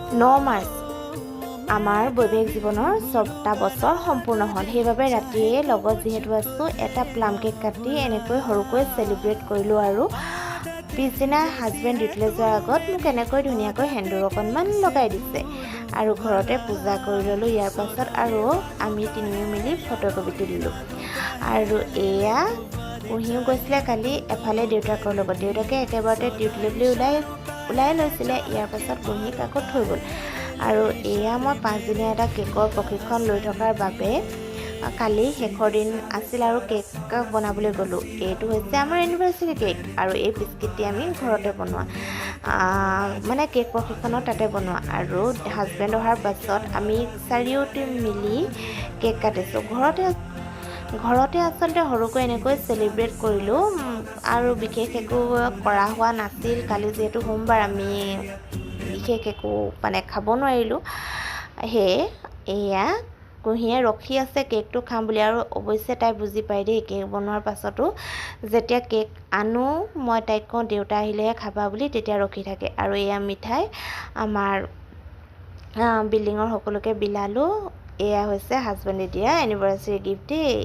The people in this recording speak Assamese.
9 মাৰ্চ আমাৰ বৈবাহিক জীৱনৰ 4টা বছৰ সম্পূৰ্ণ হ'ল। সেইবাবে ৰাতিয়ে লগত যিহেতু আছোঁ এটা প্লাম কেক কাটি এনেকৈ সৰুকৈ চেলিব্ৰেট কৰিলোঁ। আৰু পিছদিনা হাজবেণ্ড ডিউটিলৈ যোৱাৰ আগত মোক এনেকৈ ধুনীয়াকৈ সেন্দুৰ অকণমান লগাই দিছে আৰু ঘৰতে পূজা কৰি ল'লোঁ। ইয়াৰ পাছত আৰু আমি তিনিও মিলি ফটোকপি তুলিলোঁ। আৰু এয়া কুঁহিও গৈছিলে কালি এফালে দেউতাকৰ লগত। দেউতাকে একেবাৰতে ডিউটিলৈ বুলি ওলাই লৈছিলে। ইয়াৰ পাছত কুঁহিক আকৌ থৈ গ'ল। আৰু এয়া মই 5 দিনীয়া এটা কেকৰ প্ৰশিক্ষণ লৈ থকাৰ বাবে কালি শেষৰ দিন আছিল আৰু কেক বনাবলৈ গ'লোঁ। এইটো হৈছে আমাৰ এনিভাৰ্চাৰী কেক আৰু এই বিস্কিটটি আমি ঘৰতে বনোৱা, মানে কেক প্ৰশিক্ষণত তাতে বনোৱা। আৰু হাজবেণ্ড অহাৰ পাছত আমি 4টি মিলি কেক কাটিছোঁ। ঘৰতে আচলতে সৰুকৈ এনেকৈ চেলিব্ৰেট কৰিলোঁ আৰু বিশেষ একো কৰা হোৱা নাছিল। কালি যিহেতু সোমবাৰ আমি বিশেষ একো মানে খাব নোৱাৰিলোঁ। সেয়ে এয়া কুঁহিয়ে ৰখি আছে কেকটো খাম বুলি। আৰু অৱশ্যে তাই বুজি পায় দেই, কেক বনোৱাৰ পাছতো যেতিয়া কেক আনো মই তাইক কওঁ দেউতা আহিলেহে খাবা বুলি, তেতিয়া ৰখি থাকে। আৰু এয়া মিঠাই আমাৰ বিল্ডিঙৰ সকলোকে বিলালোঁ। এয়া হৈছে হাজবেণ্ডে দিয়া এনিভাৰ্চাৰী গিফ্ট দেই।